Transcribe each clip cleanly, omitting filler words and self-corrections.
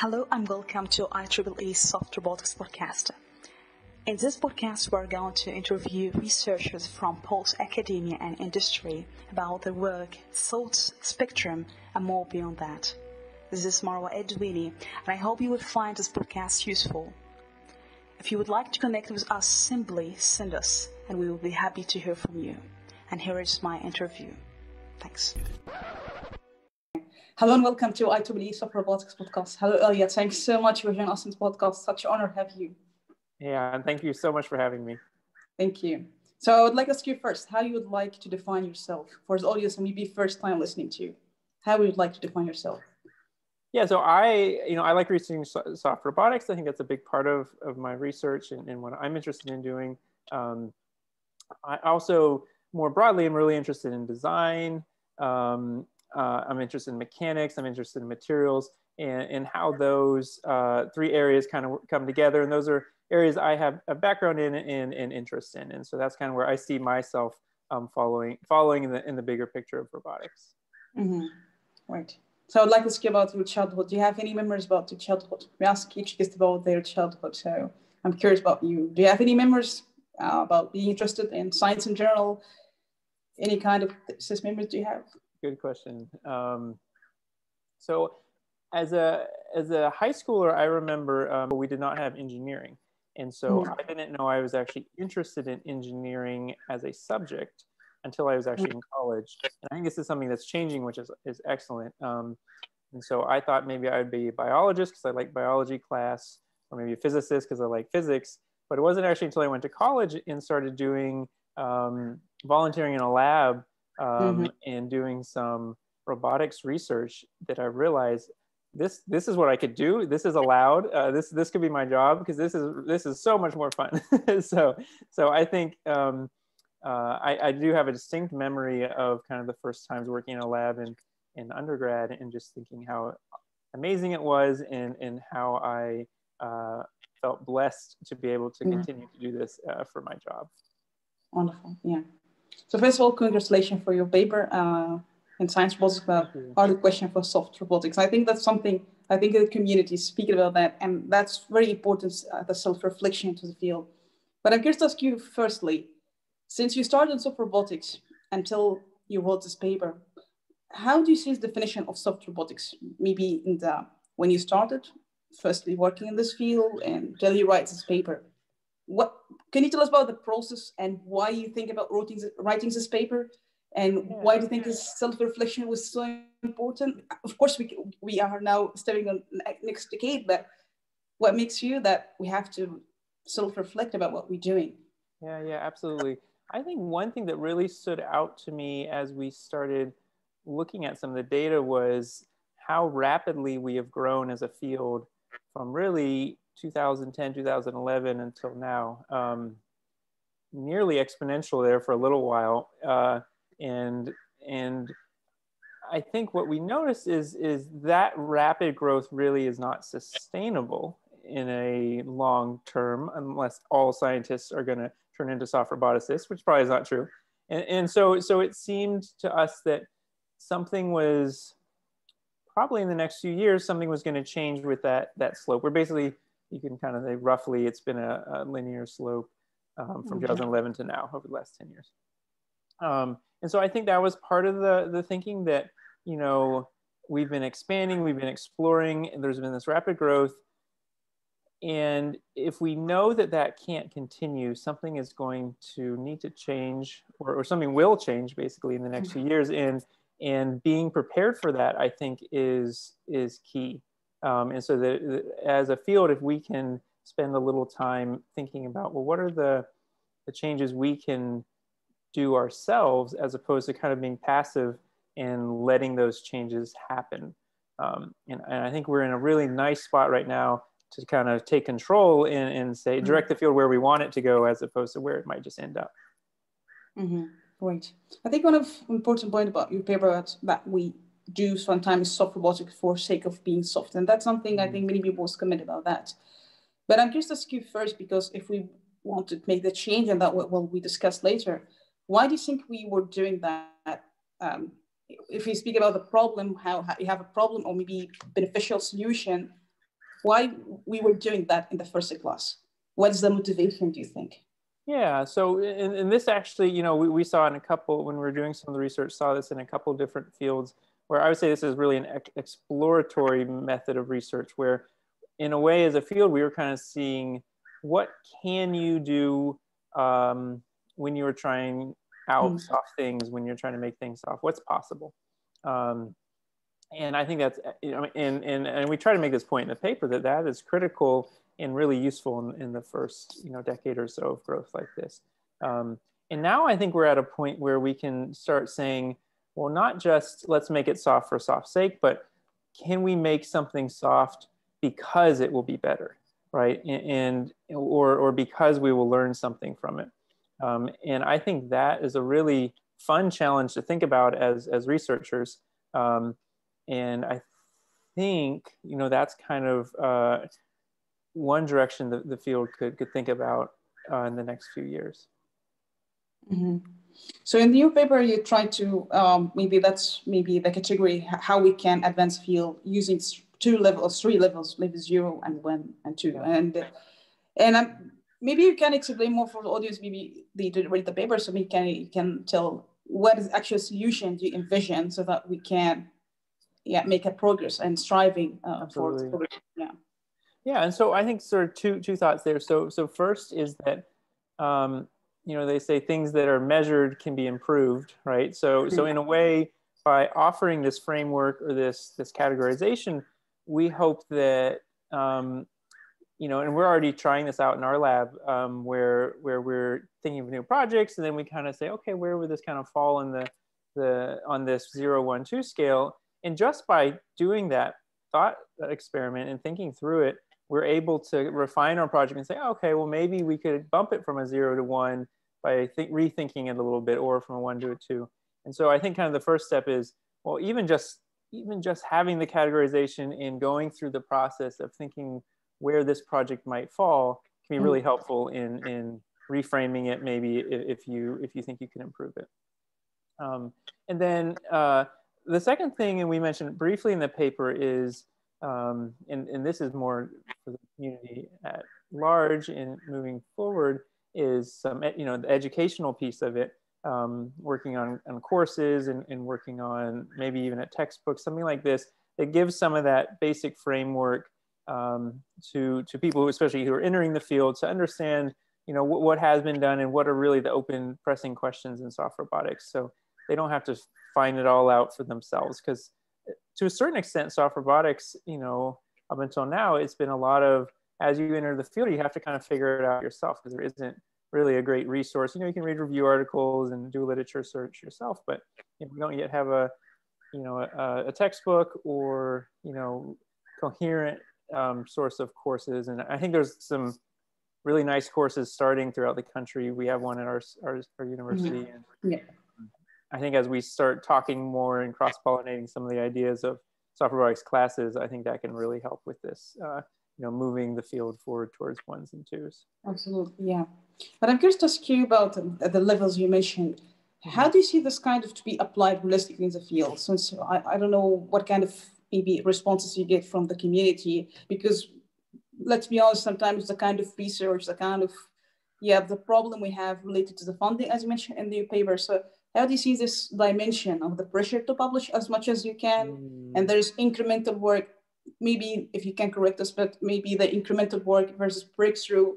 Hello and welcome to IEEE Soft Robotics podcast. In this podcast, we're going to interview researchers from both academia and industry about their work, thoughts, spectrum, and more beyond that. This is Marwa Edwini, and I hope you will find this podcast useful. If you would like to connect with us, simply send us, and we will be happy to hear from you. And here is my interview. Thanks. Hello and welcome to IEEE Soft Robotics podcast. Hello, Elliot. Thanks so much for joining us in this podcast. Such an honor to have you. Yeah, and thank you so much for having me. Thank you. So I would like to ask you first, how you would like to define yourself for the audience and maybe first time listening to you. How would you like to define yourself? Yeah, so I like researching soft robotics. I think that's a big part of my research and what I'm interested in doing. I also, more broadly, am really interested in design. I'm interested in mechanics, I'm interested in materials, and how those three areas kind of come together. And those are areas I have a background in and interest in. And so that's kind of where I see myself following in the bigger picture of robotics. Mm-hmm. Right. So I'd like to ask you about your childhood. Do you have any memories about your childhood? We ask each guest about their childhood. So I'm curious about you. Do you have any memories about being interested in science in general? Any kind of such memories do you have? Good question. So as a high schooler, I remember we did not have engineering. And so I didn't know I was actually interested in engineering as a subject until I was actually in college. And I think this is something that's changing, which is excellent. And so I thought maybe I'd be a biologist because I like biology class, or maybe a physicist because I like physics. But it wasn't actually until I went to college and started doing volunteering in a lab and doing some robotics research that I realized this is what I could do. This is allowed. This could be my job because this is so much more fun. so I think I do have a distinct memory of kind of the first times working in a lab in undergrad and just thinking how amazing it was and how I felt blessed to be able to continue to do this for my job. Wonderful. Yeah. So first of all, congratulations for your paper in Science Robotics about hard question for soft robotics. I think that's something, I think the community is speaking about that, and that's very important, the self-reflection into the field. But I'm curious to ask you firstly, since you started in soft robotics until you wrote this paper, how do you see the definition of soft robotics? Maybe when you started, firstly working in this field and till you write this paper. What can you tell us about the process and why you think about writing this paper, and why do you think this self-reflection was so important? Of course, we are now stepping on next decade, but what makes you that we have to self-reflect about what we're doing? Yeah, absolutely. I think one thing that really stood out to me as we started looking at some of the data was how rapidly we have grown as a field from really 2010, 2011 until now, nearly exponential there for a little while. And I think what we noticed is that rapid growth really is not sustainable in a long term unless all scientists are going to turn into soft roboticists, which probably is not true. And so it seemed to us that something was probably in the next few years, something was going to change with that slope. We're basically, you can kind of say roughly, it's been a linear slope from 2011 to now over the last 10 years. And so I think that was part of the thinking that, we've been expanding, we've been exploring, and there's been this rapid growth. And if we know that can't continue, something is going to need to change, or something will change basically in the next few years. And being prepared for that, I think, is key. And so that as a field, if we can spend a little time thinking about, well, what are the changes we can do ourselves as opposed to kind of being passive and letting those changes happen. And I think we're in a really nice spot right now to kind of take control and say, direct the field where we want it to go as opposed to where it might just end up. Right. I think one of the important point about your paper that we do sometimes soft robotics for sake of being soft. And that's something I think many people comment about that. But I'm curious to ask you first, because if we want to make the change, and that will we discuss later, why do you think we were doing that? If we speak about the problem, how you have a problem or maybe beneficial solution, why we were doing that in the first class. What is the motivation, do you think? Yeah, so in this actually, you know, we saw in a couple, when we were doing some of the research, saw this in a couple of different fields where I would say this is really an exploratory method of research where in a way as a field, we were kind of seeing what can you do when you're trying out soft things, when you're trying to make things soft, what's possible. And I think that's, you know, and we try to make this point in the paper that that is critical and really useful in the first, you know, decade or so of growth like this. And now I think we're at a point where we can start saying, well, not just let's make it soft for soft's sake, but can we make something soft because it will be better, right? Or because we will learn something from it. And I think that is a really fun challenge to think about as researchers. And I think, you know, that's kind of one direction that the field could think about in the next few years. Mm-hmm. So in your paper, you try to, maybe that's maybe the category, how we can advance field using three levels, level 0 and 1 and 2. Yeah. And maybe you can explain more for the audience, maybe they did read the paper, so maybe you can tell what is the actual solution you envision so that we can make a progress and striving for progress. Yeah, and so I think sort of two thoughts there. So first is that, you know, they say things that are measured can be improved, right? So in a way, by offering this framework or this categorization, we hope that, you know, and we're already trying this out in our lab where we're thinking of new projects, and then we kind of say, okay, where would this kind of fall in on this 0, 1, 2 scale? And just by doing that thought experiment and thinking through it, we're able to refine our project and say, oh, okay, well, maybe we could bump it from a 0 to 1 by rethinking it a little bit, or from a 1 to a 2. And so I think kind of the first step is, well, even just having the categorization and going through the process of thinking where this project might fall can be really helpful in reframing it, maybe if you think you can improve it. And then the second thing, and we mentioned briefly in the paper, is, and this is more for the community at large in moving forward, is some, you know, the educational piece of it, working on courses and working on maybe even a textbook, something like this, that gives some of that basic framework to people, especially who are entering the field, to understand, you know, what has been done and what are really the open pressing questions in soft robotics. So they don't have to find it all out for themselves, because to a certain extent, soft robotics, you know, up until now, it's been a lot of, as you enter the field, you have to kind of figure it out yourself, because there isn't really a great resource. You know, you can read review articles and do literature search yourself, but you don't yet have a, you know, a textbook or, you know, coherent source of courses. And I think there's some really nice courses starting throughout the country. We have one at our university. And I think as we start talking more and cross-pollinating some of the ideas of soft robotics classes, I think that can really help with this, you know, moving the field forward towards 1s and 2s. Absolutely, yeah. But I'm curious to ask you about the levels you mentioned. How do you see this kind of to be applied realistically in the field? Since I don't know what kind of maybe responses you get from the community, because let's be honest, sometimes the kind of research, the kind of, the problem we have related to the funding, as you mentioned in the paper. So how do you see this dimension of the pressure to publish as much as you can? And there's incremental work, maybe if you can correct us, but maybe the incremental work versus breakthrough.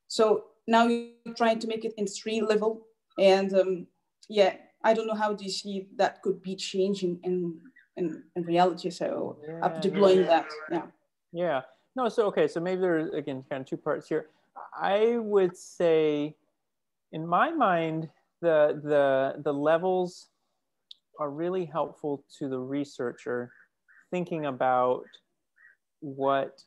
So now you're trying to make it in 3 level. And I don't know, how do you see that could be changing in reality? So up deploying that, Yeah. No, so, okay, so maybe there's, again, kind of 2 parts here. I would say, in my mind, the levels are really helpful to the researcher thinking about what,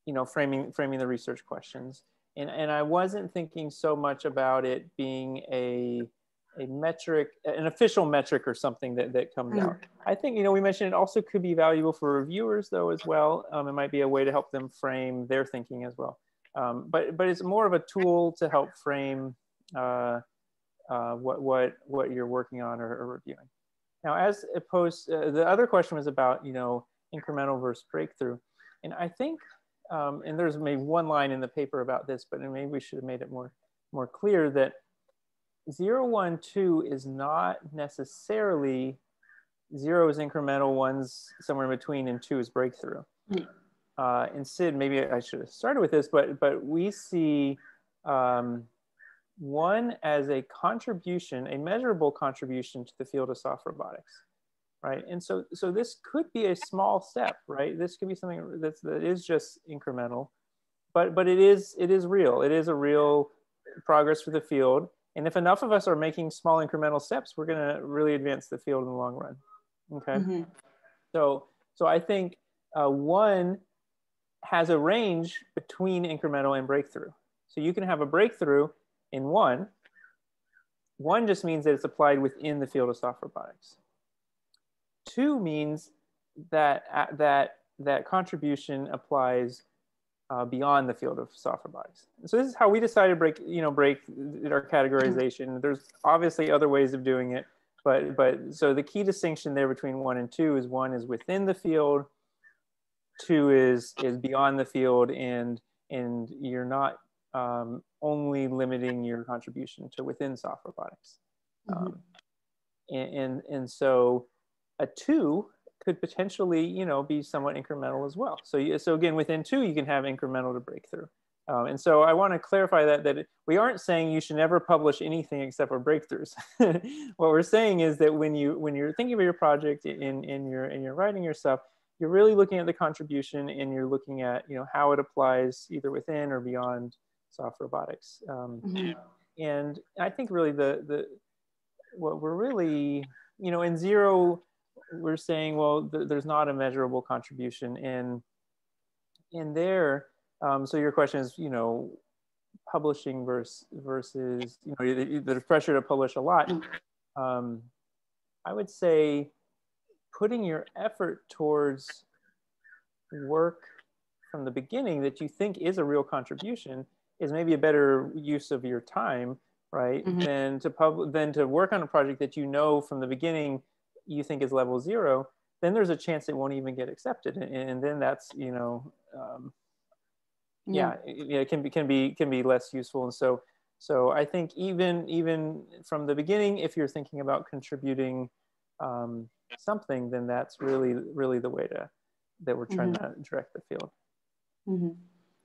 you know, framing the research questions. And I wasn't thinking so much about it being a metric, an official metric or something that comes out. I think, you know, we mentioned it also could be valuable for reviewers though as well. It might be a way to help them frame their thinking as well. But it's more of a tool to help frame what you're working on or reviewing. Now, as opposed, the other question was about, you know, incremental versus breakthrough. And I think and there's maybe one line in the paper about this, but maybe we should have made it more clear that 0, 1, 2 is not necessarily 0 is incremental, 1's somewhere in between, and 2 is breakthrough. Instead, maybe I should have started with this, but we see 1 as a contribution, a measurable contribution to the field of soft robotics, right? And so this could be a small step, right? This could be something that is just incremental, but it is real. It is a real progress for the field. And if enough of us are making small incremental steps, we're going to really advance the field in the long run. Okay. Mm-hmm. So I think 1 has a range between incremental and breakthrough. So you can have a breakthrough in 1. 1 just means that it's applied within the field of soft robotics. 2 means that that contribution applies beyond the field of soft robotics. So this is how we decided to break our categorization. There's obviously other ways of doing it, but so the key distinction there between 1 and 2 is 1 is within the field, 2 is beyond the field, and you're not only limiting your contribution to within soft robotics. Mm-hmm. And so a 2 could potentially, be somewhat incremental as well. So again, within 2, you can have incremental to breakthrough. And so I want to clarify that we aren't saying you should never publish anything except for breakthroughs. What we're saying is that when you're thinking about your project and you're writing your stuff, you're really looking at the contribution, and you're looking at how it applies either within or beyond soft robotics. Mm-hmm. And I think really what we're really in 0. We're saying, well, there's not a measurable contribution in there. So your question is, publishing versus there's pressure to publish a lot. I would say putting your effort towards work from the beginning that you think is a real contribution is maybe a better use of your time, right? Mm-hmm. than to work on a project that from the beginning you think is level 0, then there's a chance it won't even get accepted, and then that's it can be less useful. And so I think even from the beginning, if you're thinking about contributing something, then that's really the way that we're trying to direct the field. Mm-hmm.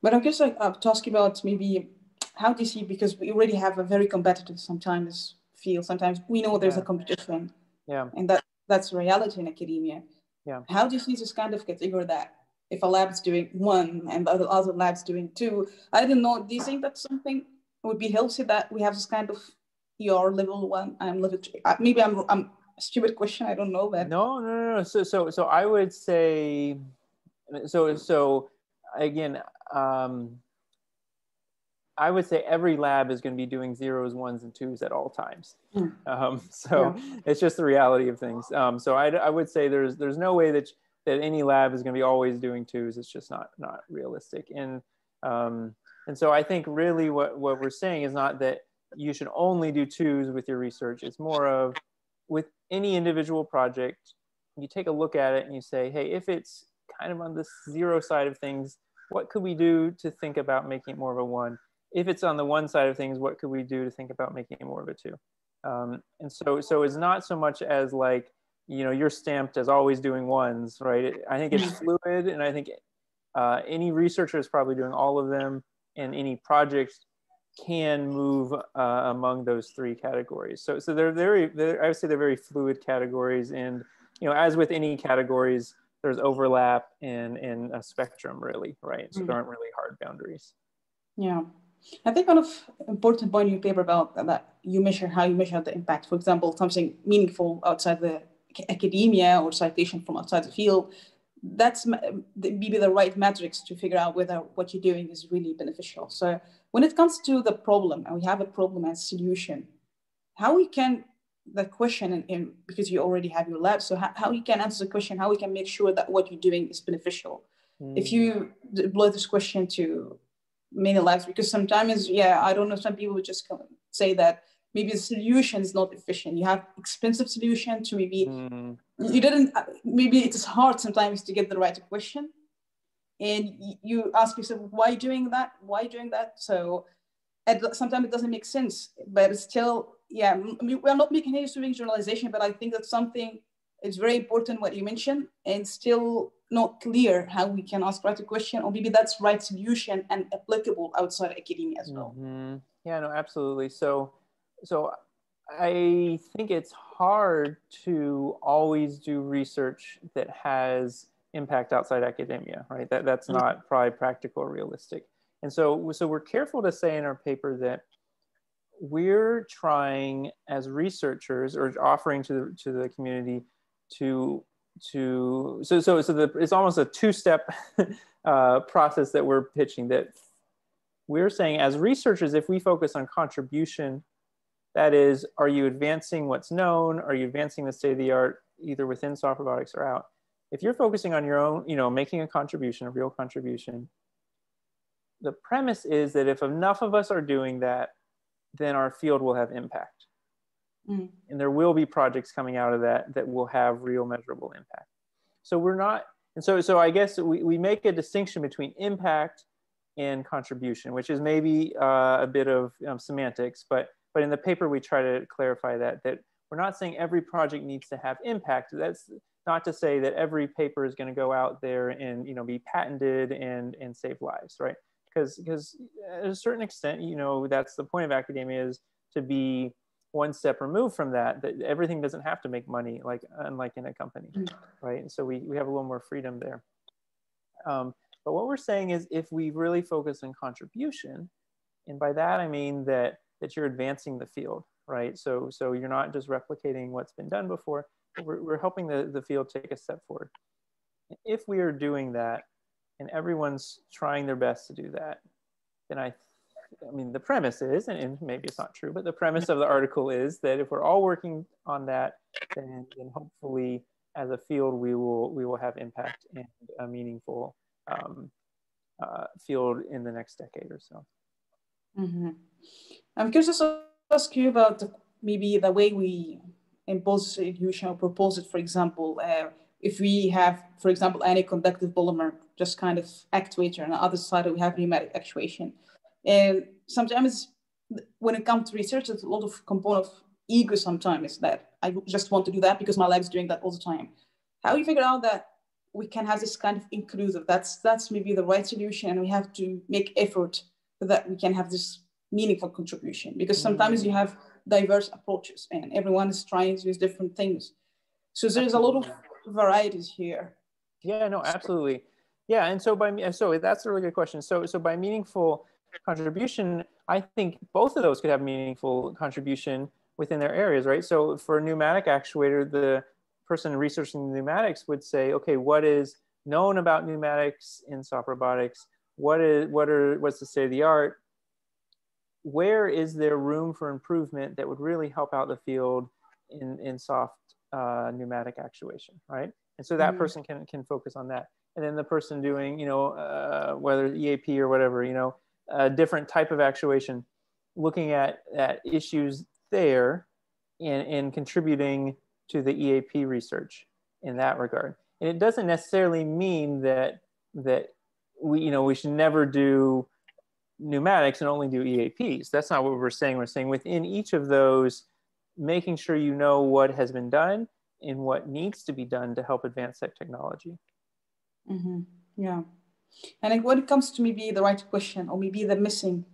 But I guess to ask you about maybe how do you see, because we already have a very competitive sometimes field. Sometimes we know there's a competition. Yeah. And that's reality in academia. Yeah. How do you see this kind of category that if a lab is doing 1 and the other lab's doing 2? I don't know. Do you think that's something would be healthy that we have this kind of your level 1, I'm level 3? Maybe I'm a stupid question. I don't know, but no. So I would say so again. I would say every lab is going to be doing 0s, 1s, and 2s at all times. It's just the reality of things. So I would say there's no way that any lab is going to be always doing 2s. It's just not realistic. And so I think really what we're saying is not that you should only do 2s with your research. It's more of with any individual project, you take a look at it and you say, hey, if it's kind of on the 0 side of things, what could we do to think about making it more of a 1? If it's on the 1 side of things, what could we do to think about making it more of a 2? And so it's not so much as like, you're stamped as always doing 1s, right? I think it's fluid, and I think any researcher is probably doing all of them, and any project can move among those 3 categories. So they're I would say they're very fluid categories, and as with any categories, there's overlap in a spectrum, really, right? So there aren't really hard boundaries. Yeah. I think one of important point in your paper about that how you measure the impact. For example, something meaningful outside the academia or citation from outside the field, that's maybe the right metrics to figure out whether what you're doing is really beneficial. So when it comes to the problem, and we have a problem and solution, how we can, the question, because you already have your lab, so how you can answer the question, how we can make sure that what you're doing is beneficial. If you deploy this question to many labs, because sometimes, I don't know, some people would just say that maybe the solution is not efficient. You have expensive solution to maybe, maybe it is hard sometimes to get the right question. and you ask yourself, why doing that? Why doing that? So sometimes it doesn't make sense, but it's still, yeah, we're not making any sweeping generalization, but I think that's something, it's very important what you mentioned, and still not clear how we can ask right question, or maybe that's right solution and applicable outside academia as well. Yeah, no, absolutely. So I think it's hard to always do research that has impact outside academia, right? That's not probably practical or realistic. And so we're careful to say in our paper that we're trying as researchers, or offering to the community it's almost a two-step process that we're pitching. That we're saying as researchers, if we focus on contribution, that is, are you advancing what's known? Are you advancing the state of the art, either within soft robotics or out? If you're focusing on your own, making a contribution, a real contribution, the premise is that if enough of us are doing that, then our field will have impact. And there will be projects coming out of that will have real measurable impact. So we're not, and so I guess we make a distinction between impact and contribution, which is maybe a bit of semantics, but in the paper we try to clarify that we're not saying every project needs to have impact. That's not to say that every paper is going to go out there and be patented and save lives, right? Because at a certain extent, that's the point of academia, is to be one step removed from that everything doesn't have to make money, unlike in a company, right? And so we have a little more freedom there. But what we're saying is, if we really focus on contribution, and by that I mean that you're advancing the field, right? So you're not just replicating what's been done before, but we're helping the field take a step forward. If we are doing that, and everyone's trying their best to do that, then I mean, the premise is, and maybe it's not true, but the premise of the article is that if we're all working on that, then hopefully as a field, we will have impact and a meaningful field in the next decade or so. I'm curious to ask you about maybe the way we impose solution or propose it. For example, if we have, for example, any conductive polymer, just kind of actuator, and on the other side we have pneumatic actuation. And sometimes when it comes to research, there's a lot of component of ego sometimes, that I just want to do that because my lab's doing that all the time. How do you figure out that we can have this kind of inclusive, that's maybe the right solution, and we have to make effort so that we can have this meaningful contribution? Because sometimes you have diverse approaches and everyone is trying to use different things. So there's a lot of varieties here. Yeah, no, absolutely. Yeah, and so that's a really good question. So by meaningful contribution, I think both of those could have meaningful contribution within their areas, right? So for a pneumatic actuator, the person researching pneumatics would say, okay, what is known about pneumatics in soft robotics? What's the state of the art? Where is there room for improvement that would really help out the field in soft pneumatic actuation, right? And so that person can focus on that. And then the person doing, whether EAP or whatever, a different type of actuation, looking at issues there and contributing to the EAP research in that regard. And it doesn't necessarily mean that we should never do pneumatics and only do EAPs. That's not what we're saying. We're saying within each of those, making sure you know what has been done and what needs to be done to help advance that technology. Yeah. And when it comes to maybe the right question, or maybe the missing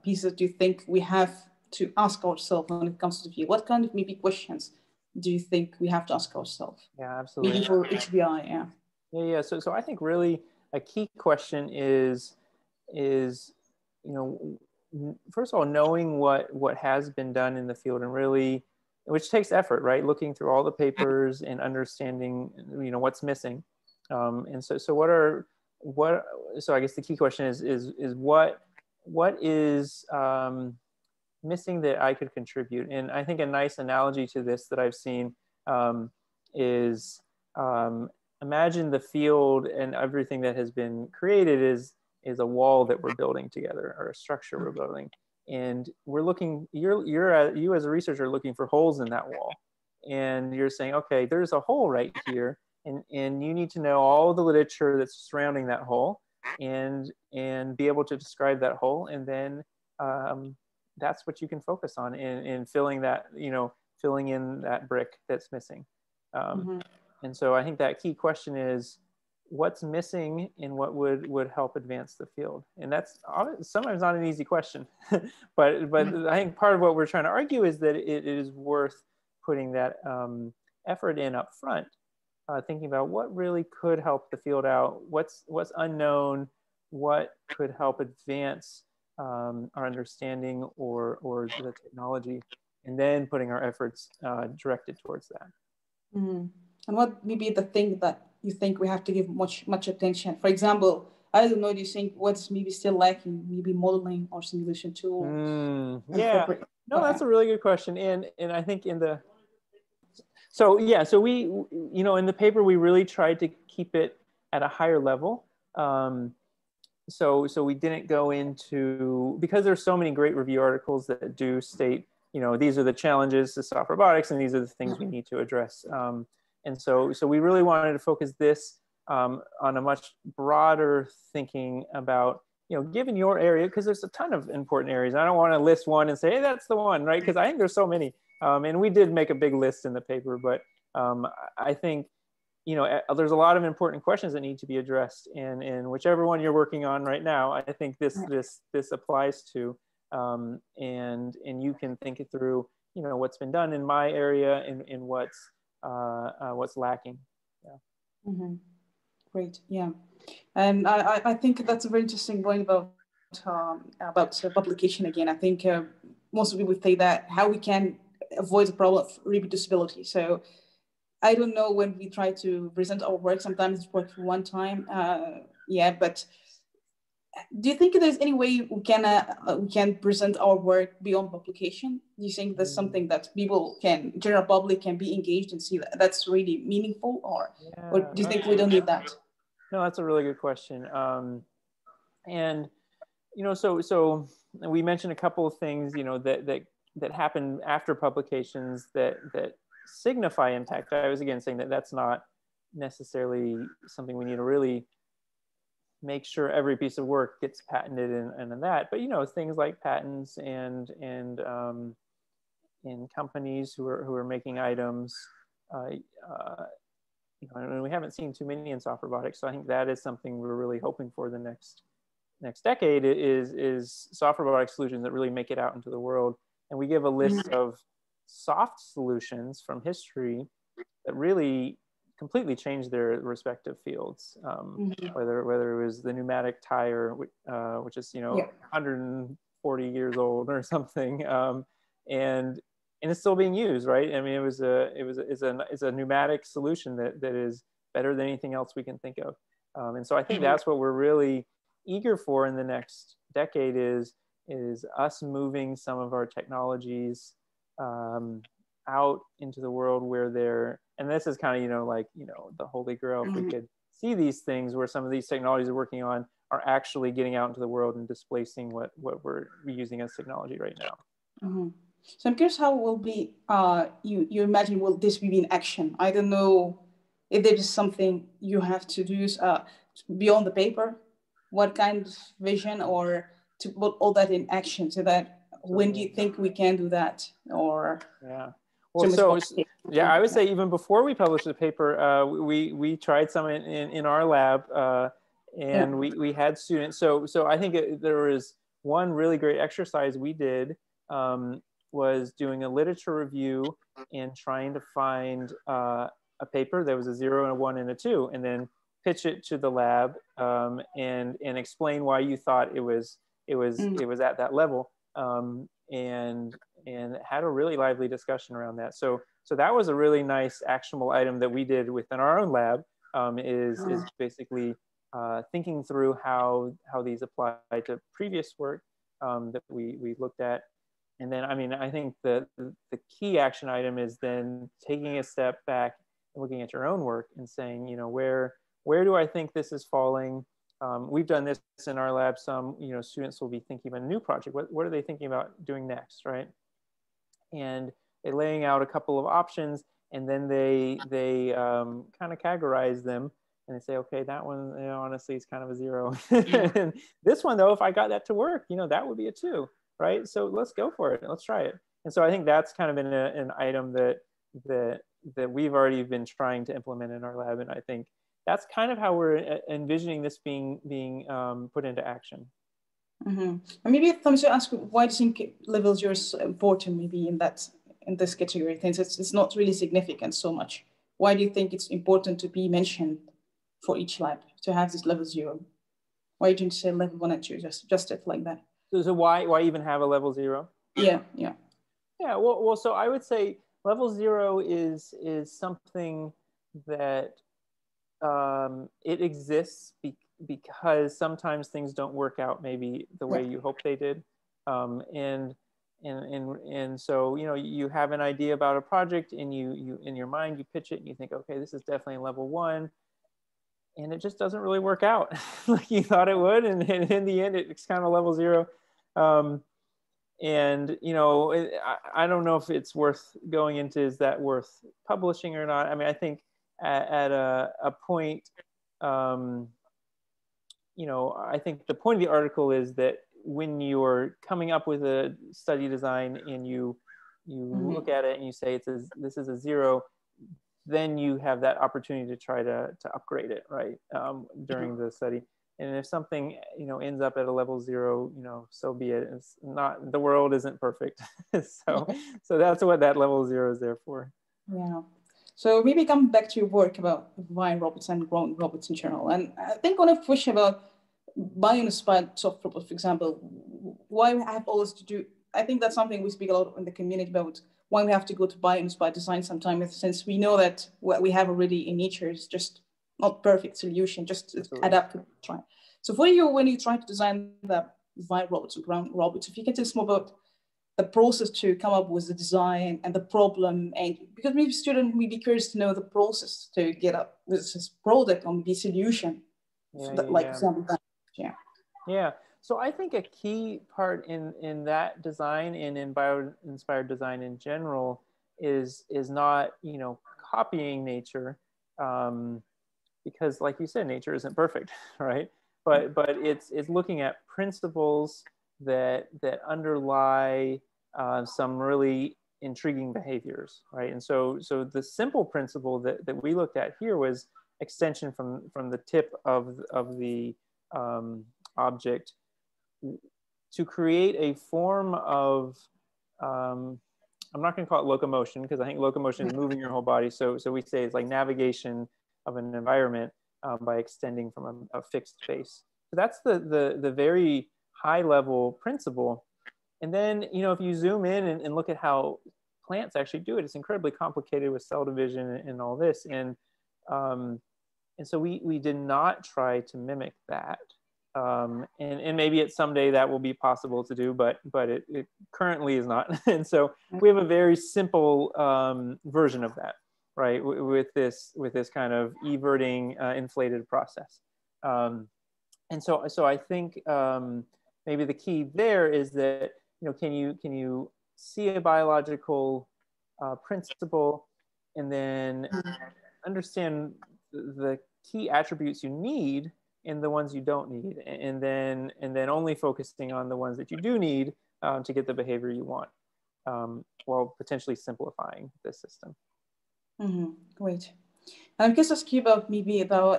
pieces, do you think we have to ask ourselves when it comes to the field? What kind of maybe questions do you think we have to ask ourselels? Yeah, absolutely. Maybe for HBI, yeah. Yeah. So I think really a key question is first of all, knowing what has been done in the field, and really, which takes effort, right? Looking through all the papers and understanding, what's missing. And so I guess the key question is what is missing that I could contribute? And I think a nice analogy to this that I've seen is imagine the field and everything that has been created is a wall that we're building together, or a structure we're building. And we're looking, you as a researcher are looking for holes in that wall. And you're saying, okay, there's a hole right here. and you need to know all the literature that's surrounding that hole, and be able to describe that hole, and then that's what you can focus on in filling that, filling in that brick that's missing. And so I think that key question is, what's missing and what would help advance the field? And that's sometimes not an easy question, but I think part of what we're trying to argue is that it is worth putting that effort in up front, thinking about what really could help the field out, what's unknown, what could help advance our understanding or the technology, and then putting our efforts directed towards that. And what may be the thing that you think we have to give much attention? For example, I don't know, do you think what's maybe still lacking, maybe modeling or simulation tools? Yeah, no, that's a really good question. And I think so we, in the paper, we really tried to keep it at a higher level. So we didn't go into, because there's so many great review articles that do state, these are the challenges to soft robotics, and these are the things we need to address. And so we really wanted to focus this on a much broader thinking about, given your area, because there's a ton of important areas. I don't want to list one and say, hey, that's the one, right? Because I think there's so many. And we did make a big list in the paper, but I think, there's a lot of important questions that need to be addressed. And whichever one you're working on right now, I think this applies to, and you can think it through, what's been done in my area and what's lacking. Yeah. Great. Yeah. And I think that's a very interesting point about publication again. I think most people would say that how we can avoid the problem of reproducibility. So I don't know, when we try to present our work, sometimes it's worked for one time. But do you think there's any way we can present our work beyond publication? Do you think that's something that general public can be engaged and see that's really meaningful, or do you think we don't need that? No, that's a really good question. And so we mentioned a couple of things, that happen after publications that signify impact. I was again saying that that's not necessarily something we need to really make sure every piece of work gets patented and that, but things like patents and in companies who are making items, and we haven't seen too many in soft robotics. So I think that is something we're really hoping for the next decade is soft robotic solutions that really make it out into the world. And we give a list of soft solutions from history that really completely changed their respective fields. Whether it was the pneumatic tire, which is 140 years old or something, and it's still being used, right? I mean, it's a pneumatic solution that is better than anything else we can think of. And so I think that's what we're really eager for in the next decade is us moving some of our technologies out into the world where and this is kind of, the holy grail. If we could see these things where some of these technologies we're working on are actually getting out into the world and displacing what we're using as technology right now. So I'm curious, how will be, you imagine, will this be in action? I don't know if there is something you have to do beyond the paper, what kind of vision, or to put all that in action, so that when do you think we can do that? Or well, I would say even before we published the paper, we tried some in our lab, and we had students. So I think there was one really great exercise we did, was doing a literature review and trying to find a paper that was a 0 and a 1 and a 2, and then pitch it to the lab, and explain why you thought it was at that level, and had a really lively discussion around that. So that was a really nice actionable item that we did within our own lab, is basically thinking through how these apply to previous work that we looked at. And then, I think the key action item is then taking a step back and looking at your own work and saying, where do I think this is falling? We've done this in our lab. Some, students will be thinking about a new project. What are they thinking about doing next, right? And laying out a couple of options and then they kind of categorize them, and they say, okay, that one, you know, honestly is kind of a 0. And this one though, if I got that to work, you know, that would be a 2, right? So let's go for it, let's try it. And so I think that's kind of been an item that we've already been trying to implement in our lab, and I think that's kind of how we're envisioning this being put into action. And maybe let me ask, why do you think level 0 is so important? Maybe in this category, since it's not really significant so much. Why do you think it's important to be mentioned for each lab to have this level 0? Why didn't you say level 1 and 2? Just it like that. So why even have a level 0? Yeah. Well, so I would say level 0 is something that it exists because sometimes things don't work out maybe the way you hope they did, and so, you know, you have an idea about a project, and you in your mind you pitch it and you think, okay, this is definitely level 1, and it just doesn't really work out like you thought it would, and in the end it's kind of a level 0. And you know, I don't know if it's worth going into, is that worth publishing or not. I mean, I think at a point, you know, I think the point of the article is that when you're coming up with a study design and you look at it and you say this is a 0, then you have that opportunity to try to upgrade it, right, during the study. And if something, you know, ends up at a level 0, you know, so be it. It's not, the world isn't perfect. so that's what that level 0 is there for. Yeah. So maybe come back to your work about buying robots and growing robots in general. And I think one of the questions about Bioinspired soft robots, for example, why we have always to do, I think that's something we speak a lot in the community about, why we have to go to Bioinspired design sometimes, since we know that what we have already in nature is just not perfect solution, just adapt to try. So for you, when you try to design the Bio robots or ground robots, if you can tell us more about the process to come up with the design and the problem, and because maybe students may be curious to know the process to get up with this product or maybe solution, example. Yeah. So I think a key part in that design and in bio-inspired design in general is not, you know, copying nature, because like you said, nature isn't perfect, right? But it's looking at principles that underlie some really intriguing behaviors, right? And so the simple principle that we looked at here was extension from the tip of the object to create a form of I'm not going to call it locomotion, because I think locomotion is moving your whole body. So we say it's like navigation of an environment by extending from a fixed space. So that's the very high level principle. And then, you know, if you zoom in and look at how plants actually do it, it's incredibly complicated with cell division and all this. And so we did not try to mimic that. And maybe it's someday that will be possible to do, but it currently is not. And so we have a very simple version of that, right? With this kind of everting inflated process. And so I think maybe the key there is that, you know, can you see a biological principle and then understand the key attributes you need and the ones you don't need, and then only focusing on the ones that you do need to get the behavior you want, while potentially simplifying the system. Great. I'm curious to ask you about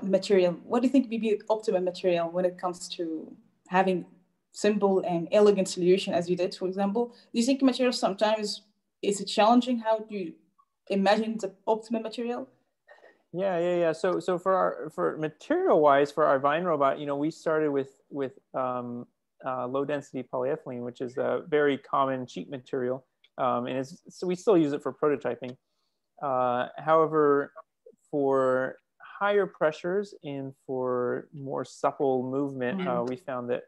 material. What do you think maybe optimal material when it comes to having simple and elegant solution, as you did, for example? Do you think material sometimes is it challenging? How do you imagine the optimal material? Yeah. So for material wise, for our Vine robot, you know, we started with low density polyethylene, which is a very common cheap material, and so we still use it for prototyping. However, for higher pressures and for more supple movement, we found that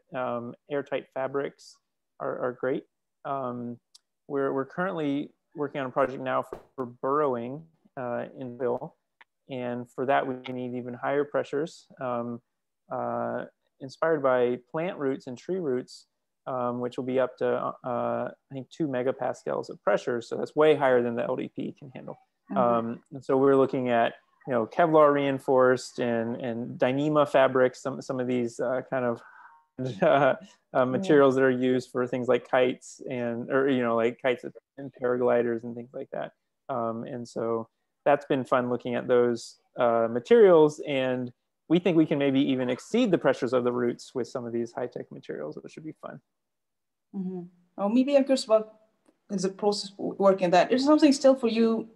airtight fabrics are great. We're currently working on a project now for burrowing in fill. And for that, we need even higher pressures, inspired by plant roots and tree roots, which will be up to, I think, 2 megapascals of pressure. So that's way higher than the LDP can handle. And so we're looking at, Kevlar reinforced and Dyneema fabrics, some of these kind of materials that are used for things like kites like kites and paragliders and things like that. And so that's been fun looking at those materials, and we think we can maybe even exceed the pressures of the roots with some of these high-tech materials, which should be fun. Or maybe I'm curious about the process working that. Is something still for you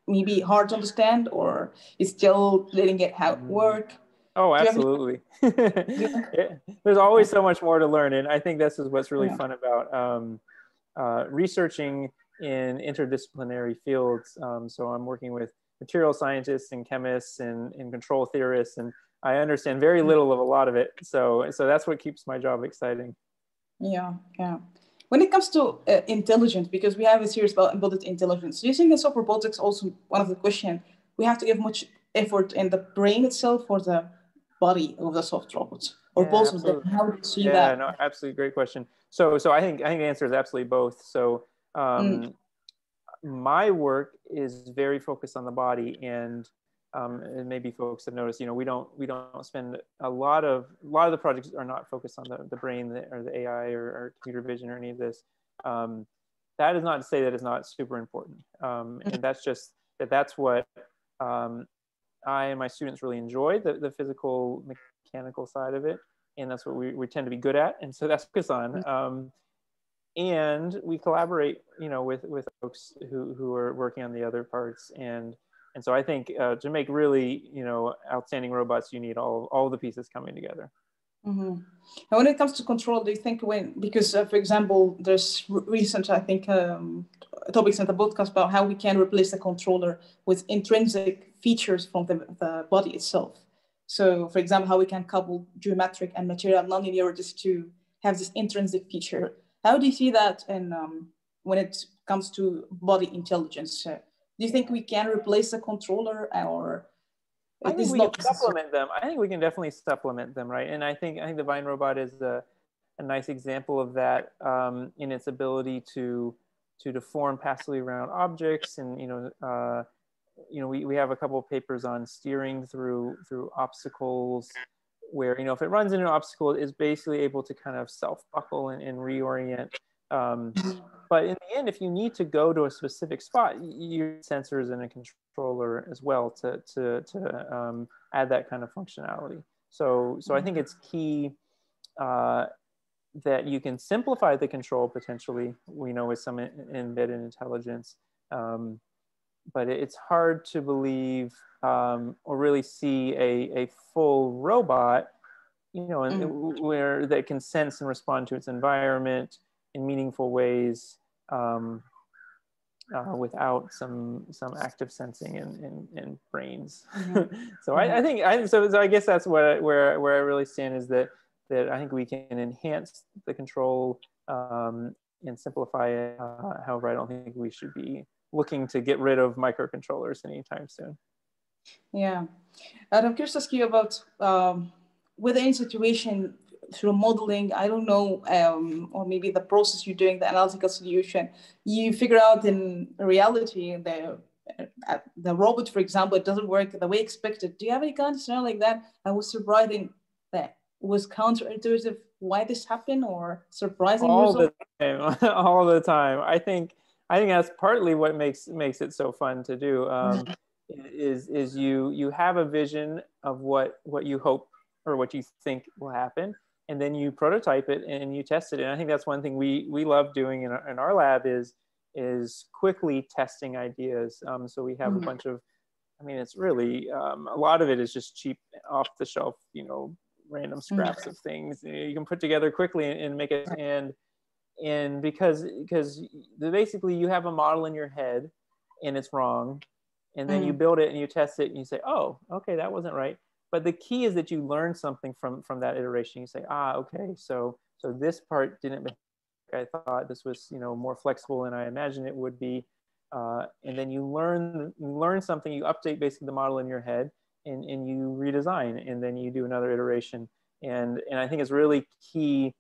maybe hard to understand, or is still letting it how it work? Oh, absolutely. There's always so much more to learn. And I think this is what's really fun about researching in interdisciplinary fields. So I'm working with material scientists and chemists and control theorists, and I understand very little of a lot of it. So that's what keeps my job exciting. Yeah. When it comes to intelligence, because we have a series about embodied intelligence, do you think in soft robotics also one of the questions, we have to give much effort in the brain itself or the body of the soft robots, or both of them? How do you see that? No, absolutely, great question. So I think the answer is absolutely both. So my work is very focused on the body, and maybe folks have noticed, we don't spend a lot of the projects are not focused on the brain or the AI or computer vision or any of this. That is not to say that it's not super important, and that's what I and my students really enjoy, the physical mechanical side of it, and that's what we tend to be good at, and so that's focus on. And we collaborate, with folks who are working on the other parts, and so I think to make really, outstanding robots, you need all the pieces coming together. And when it comes to control, do you think because for example, there's recent, I think, topics in the podcast about how we can replace the controller with intrinsic features from the body itself. So for example, how we can couple geometric and material nonlinearities to have this intrinsic feature. How do you see that when it comes to body intelligence? Do you think we can replace the controller, or I think we can supplement them? I think we can definitely supplement them, right? And I think the Vine robot is a nice example of that, in its ability to deform passively around objects, and we have a couple of papers on steering through obstacles, where if it runs into an obstacle, it's basically able to kind of self-buckle and reorient. But in the end, if you need to go to a specific spot, you use sensors and a controller as well to add that kind of functionality. So I think it's key that you can simplify the control potentially, with some embedded intelligence. But it's hard to believe or really see a full robot, where that can sense and respond to its environment in meaningful ways, without some active sensing and brains. So I guess that's where I really stand, is that I think we can enhance the control and simplify it. However, I don't think we should be looking to get rid of microcontrollers anytime soon. Yeah, and I'm curious to ask you about within situation through modeling, I don't know, or maybe the process you're doing, the analytical solution, you figure out in reality the robot, for example, it doesn't work the way expected. Do you have any kind of scenario like that? I was surprising that was counterintuitive why this happened, or surprising all the time. I think that's partly what makes it so fun to do. Is you have a vision of what you hope or what you think will happen, and then you prototype it and you test it. And I think that's one thing we love doing in our lab is quickly testing ideas. So we have a bunch of, it's really a lot of it is just cheap, off the shelf, random scraps of things you can put together quickly and make it. And because basically you have a model in your head and it's wrong, and then you build it and you test it and you say, oh, okay, that wasn't right. But the key is that you learn something from that iteration. You say, okay, so this part didn't behave like I thought. This was more flexible than I imagined it would be. And then you learn something. You update basically the model in your head, and you redesign, and then you do another iteration. And I think it's really key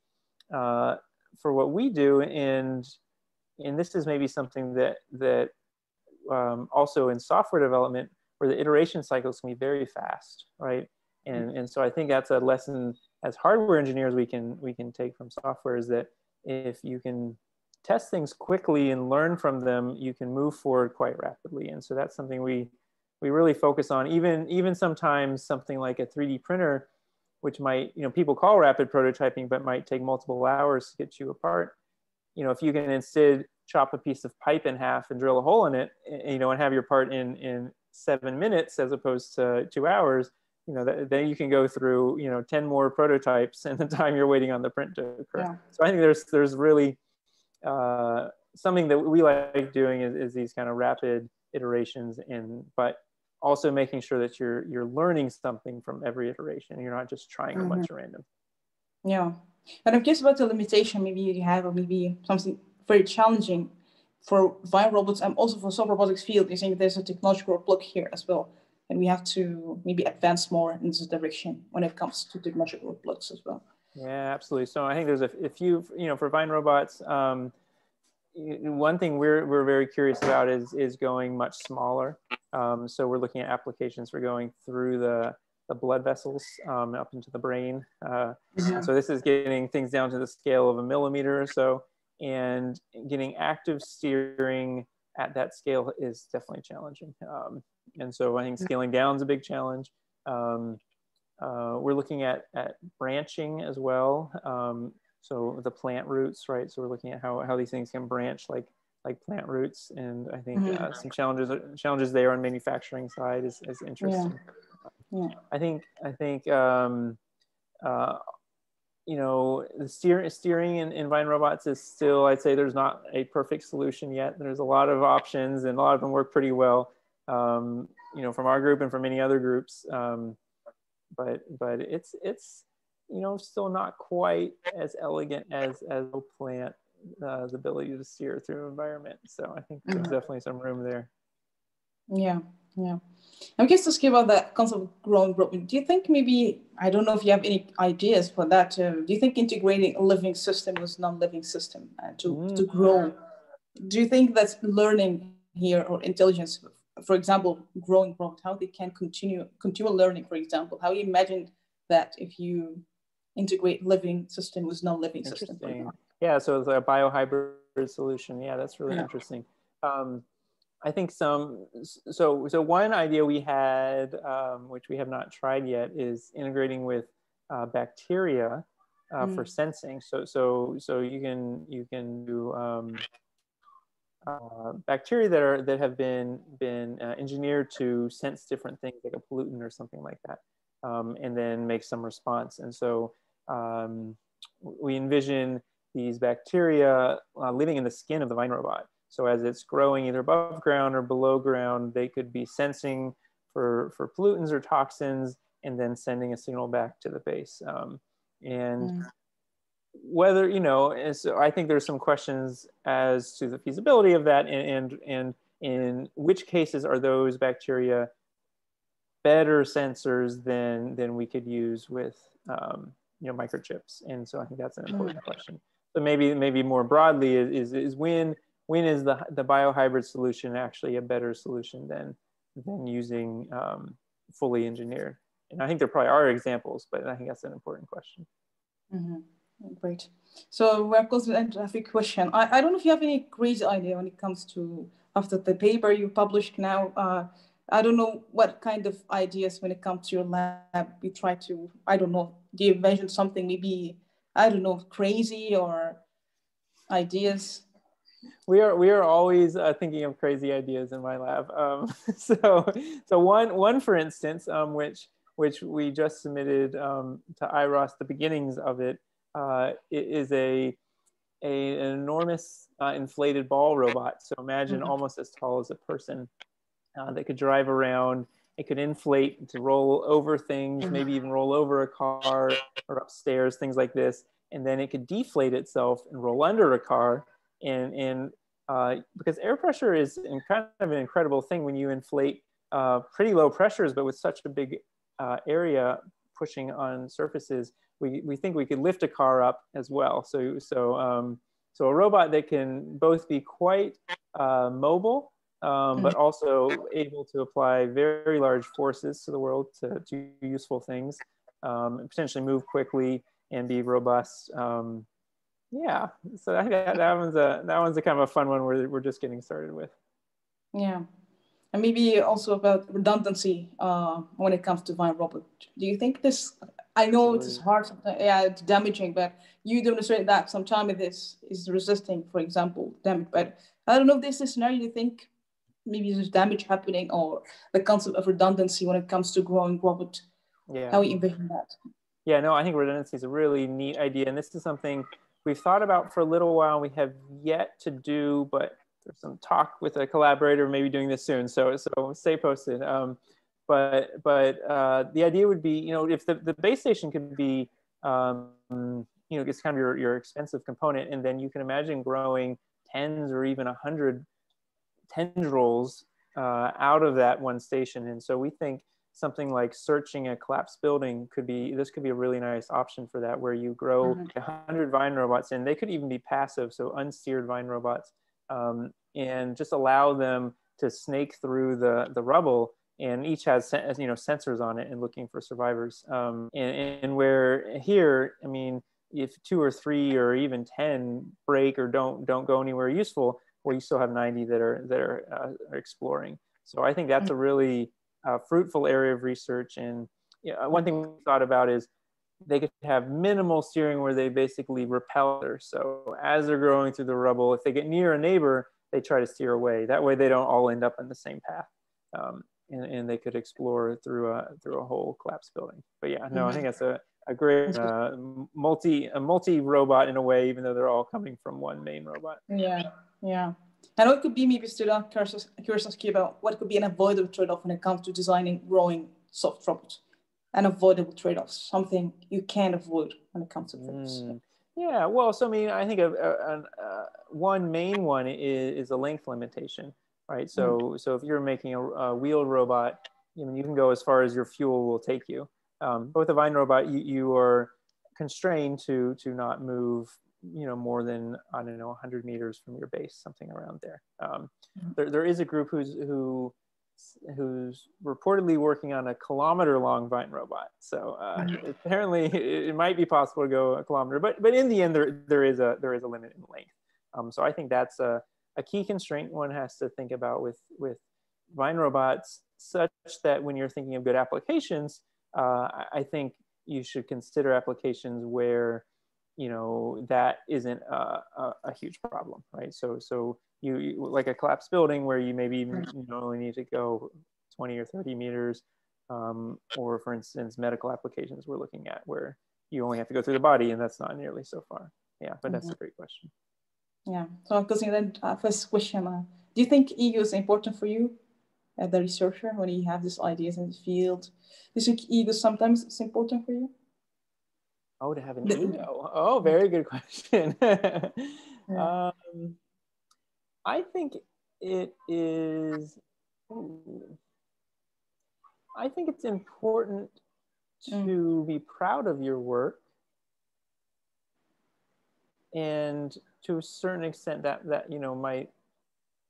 for what we do. And this is maybe something that also in software development, where the iteration cycles can be very fast, right? And so I think that's a lesson as hardware engineers we can take from software, is that if you can test things quickly and learn from them, you can move forward quite rapidly. And so that's something we really focus on. Even sometimes something like a 3D printer, which might, people call rapid prototyping, but might take multiple hours to get you a part. If you can instead chop a piece of pipe in half and drill a hole in it, and have your part in 7 minutes as opposed to 2 hours, then you can go through 10 more prototypes in the time you're waiting on the print to occur. Yeah. So I think there's really something that we like doing is these kind of rapid iterations, but also making sure that you're learning something from every iteration. You're not just trying a bunch of random. Yeah. And I'm curious about the limitation maybe you have, or maybe something very challenging for Vine robots and also for software robotics field. You think there's a technological block here as well, and we have to maybe advance more in this direction when it comes to technological blocks as well. Yeah, absolutely. So I think there's a few, for Vine robots, one thing we're very curious about is going much smaller. So we're looking at applications for going through the blood vessels up into the brain. So this is getting things down to the scale of 1 millimeter or so, and getting active steering at that scale is definitely challenging. And so I think scaling down is a big challenge. We're looking at branching as well. So the plant roots, right? So we're looking at how these things can branch like plant roots, and I think some challenges there on manufacturing side is interesting. Yeah. I think the steering in Vine robots is still, I'd say there's not a perfect solution yet. There's a lot of options, and a lot of them work pretty well, from our group and from many other groups. But it's still not quite as elegant as a plant, the ability to steer through an environment. So I think there's definitely some room there. Yeah. I'm curious to ask you about that concept of growing robot. Do you think maybe, I don't know if you have any ideas for that, do you think integrating a living system with non-living system to grow, do you think that's learning here, or intelligence, for example, growing robot, how they can continue learning, for example, how you imagine that if you integrate living system with non-living system? Yeah, so it's a biohybrid solution. Yeah, that's really interesting. I think so one idea we had, which we have not tried yet, is integrating with bacteria for sensing. So you can do bacteria that have been engineered to sense different things, like a pollutant or something like that, and then make some response. And so we envision these bacteria living in the skin of the Vine robot. So as it's growing either above ground or below ground, they could be sensing for pollutants or toxins, and then sending a signal back to the base. Whether, so I think there's some questions as to the feasibility of that, and in which cases are those bacteria better sensors than we could use with microchips. And so I think that's an important question. So maybe more broadly is when is the biohybrid solution actually a better solution than using fully engineered? And I think there probably are examples, but I think that's an important question. Great. So we're close to the end of the question. I don't know if you have any crazy idea when it comes to, after the paper you published now, I don't know what kind of ideas when it comes to your lab you try to, I don't know, do you envision something maybe, I don't know, crazy or ideas? We are always thinking of crazy ideas in my lab. So one for instance, which we just submitted to IROS, the beginnings of it, is an enormous inflated ball robot. So imagine almost as tall as a person that could drive around. It could inflate to roll over things, maybe even roll over a car or upstairs, things like this. And then it could deflate itself and roll under a car. And because air pressure is kind of an incredible thing when you inflate pretty low pressures, but with such a big area pushing on surfaces, we think we could lift a car up as well. So a robot that can both be quite mobile but also able to apply very large forces to the world to do useful things, potentially move quickly and be robust. Yeah, so I think that one's a kind of a fun one we're just getting started with. Yeah. And maybe also about redundancy when it comes to Vine Robot. Do you think this, I know it is hard sometimes, yeah, it's damaging, but you demonstrate that sometimes it is resisting, for example, damage. But I don't know if this is a scenario you think maybe there's damage happening, or the concept of redundancy when it comes to growing robot. Yeah. How you envision that? Yeah, no, I think redundancy is a really neat idea. And this is something we've thought about for a little while. We have yet to do, but there's some talk with a collaborator maybe doing this soon. So stay posted. But the idea would be, if the base station could be, it's kind of your expensive component, and then you can imagine growing tens or even 100 tendrils out of that one station. And so we think something like searching a collapsed building could be a really nice option for that, where you grow 100 Vine robots, and they could even be passive, so unsteered Vine robots, and just allow them to snake through the rubble, and each has sensors on it and looking for survivors. And where here, I mean, if 2 or 3 or even 10 break or don't go anywhere useful, well, you still have 90 that are exploring. So I think that's a really fruitful area of research. And one thing we thought about is they could have minimal steering where they basically repel others. So as they're growing through the rubble, if they get near a neighbor, they try to steer away. That way they don't all end up in the same path. And they could explore through a whole collapsed building. But yeah, no, I think that's a great multi robot in a way, even though they're all coming from one main robot. Yeah. And what could be, maybe still curiosity about what could be an avoidable trade-off when it comes to designing growing soft robots? Unavoidable trade-offs, something you can't avoid when it comes to this. Yeah, well, so I mean, I think one main one is a length limitation, right? So if you're making a wheeled robot, you can go as far as your fuel will take you. But with a Vine robot, you are constrained to not move, more than, I don't know, 100 meters from your base, something around there. There is a group who's reportedly working on a kilometer-long Vine robot. So apparently, it might be possible to go a kilometer, but in the end, there is a limit in length. So I think that's a key constraint one has to think about with Vine robots, such that when you're thinking of good applications, I think you should consider applications where that isn't a huge problem, right? So you like a collapsed building where you maybe only need to go 20 or 30 meters, or for instance, medical applications we're looking at where you only have to go through the body, and that's not nearly so far. Yeah, but that's a great question. Yeah. So going then, first question: do you think ego is important for you as a researcher when you have these ideas in the field? Do you think ego sometimes is important for you? Oh, to have an ego. Oh, very good question. I think it is. I think it's important to be proud of your work, and to a certain extent that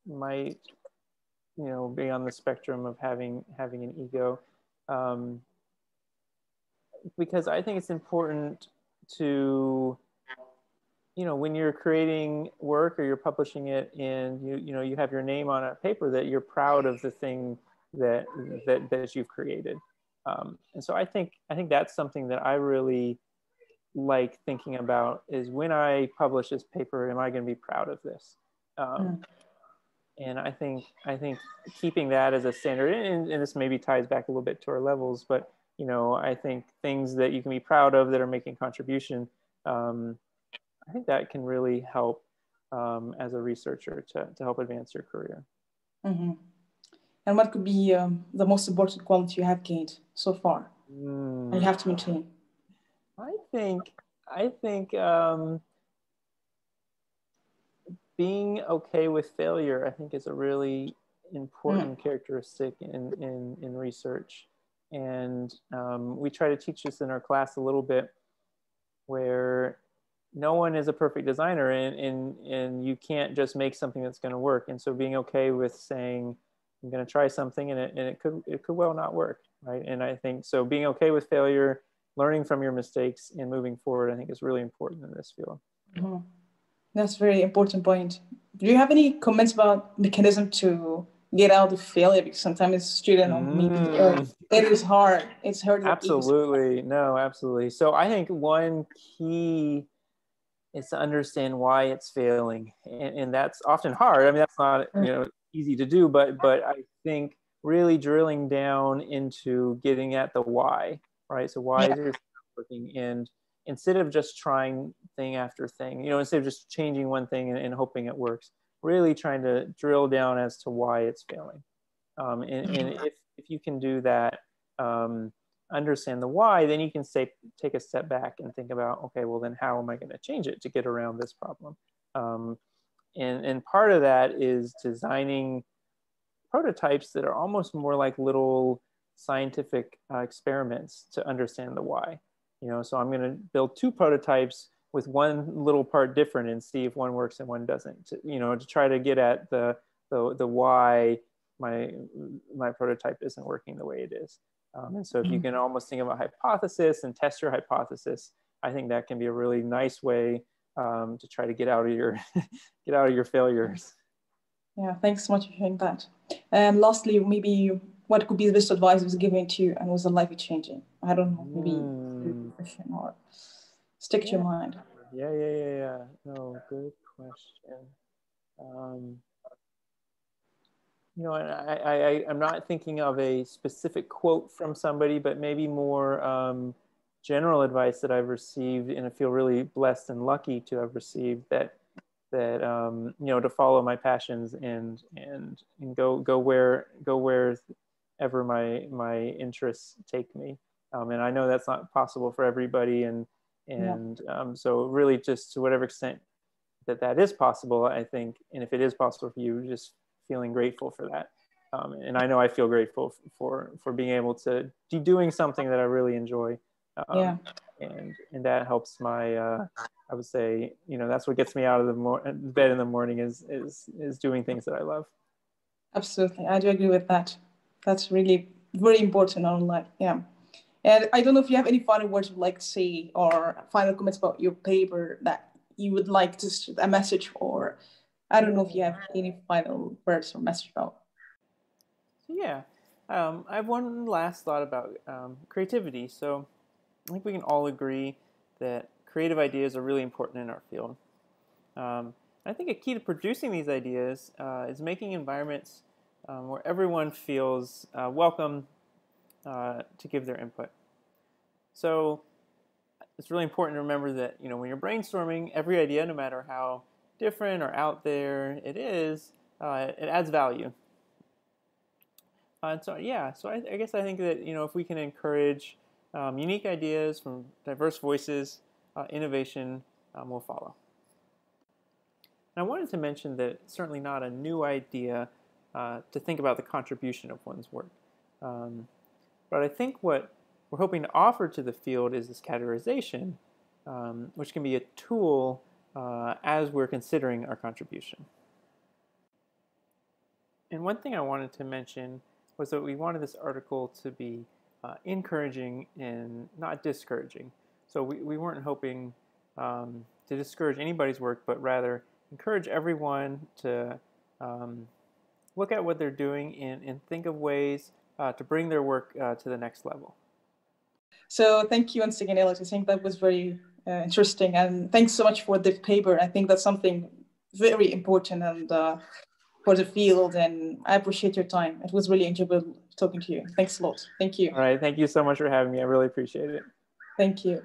might be on the spectrum of having an ego, because I think it's important to, when you're creating work or you're publishing it and you have your name on a paper, that you're proud of the thing that you've created. And so I think that's something that I really like thinking about, is when I publish this paper, am I going to be proud of this? And I think keeping that as a standard, and this maybe ties back a little bit to our levels, but I think things that you can be proud of that are making contribution, I think that can really help as a researcher to help advance your career. And what could be the most important quality you have gained so far, and you have to maintain? I think being okay with failure, I think, is a really important characteristic in research. And we try to teach this in our class a little bit, where no one is a perfect designer, and you can't just make something that's going to work. And so being okay with saying, I'm going to try something and it could well not work, right? And I think so being okay with failure, learning from your mistakes and moving forward, I think is really important in this field. Mm-hmm. That's a very important point. Do you have any comments about mechanism to get out of failure? Because sometimes student or maybe it is hard. It's hard. Absolutely. No, absolutely. So I think one key is to understand why it's failing. And that's often hard. I mean, that's not, easy to do, but I think really drilling down into getting at the why, right? So why is it working? And instead of just trying thing after thing, instead of just changing one thing and hoping it works, really trying to drill down as to why it's failing. And if you can do that, understand the why, then you can take a step back and think about, okay, well then how am I going to change it to get around this problem? And part of that is designing prototypes that are almost more like little scientific experiments to understand the why. So I'm going to build 2 prototypes with one little part different and see if one works and one doesn't. To try to get at the why my prototype isn't working the way it is. And so if you can almost think of a hypothesis and test your hypothesis, I think that can be a really nice way to try to get out of your failures. Yeah, thanks so much for sharing that. And lastly, maybe what could be the best advice was given to you and was life changing? I don't know, maybe question or stick to your mind. Yeah. No, good question. I'm not thinking of a specific quote from somebody, but maybe more general advice that I've received, and I feel really blessed and lucky to have received that to follow my passions and go wherever my interests take me. And I know that's not possible for everybody, and so really just to whatever extent that is possible, I think, and if it is possible for you, just feeling grateful for that. And I know I feel grateful for being able to be doing something that I really enjoy. And that helps my, I would say, that's what gets me out of the bed in the morning is doing things that I love. Absolutely. I do agree with that. That's really very important on life. Yeah. And I don't know if you have any final words you'd like to say or final comments about your paper that you would like to a message, or I don't know if you have any final words or message about. Yeah, I have one last thought about creativity. So I think we can all agree that creative ideas are really important in our field. I think a key to producing these ideas is making environments where everyone feels welcome to give their input. So it's really important to remember that when you're brainstorming, every idea, no matter how different or out there it is, it adds value. So I guess I think that if we can encourage unique ideas from diverse voices, innovation will follow. And I wanted to mention that it's certainly not a new idea to think about the contribution of one's work. But I think what we're hoping to offer to the field is this categorization, which can be a tool as we're considering our contribution. And one thing I wanted to mention was that we wanted this article to be encouraging and not discouraging. So we weren't hoping to discourage anybody's work, but rather encourage everyone to look at what they're doing and think of ways to bring their work to the next level. So thank you once again, Elliot. I think that was very interesting. And thanks so much for the paper. I think that's something very important and for the field. And I appreciate your time. It was really enjoyable talking to you. Thanks a lot. Thank you. All right. Thank you so much for having me. I really appreciate it. Thank you.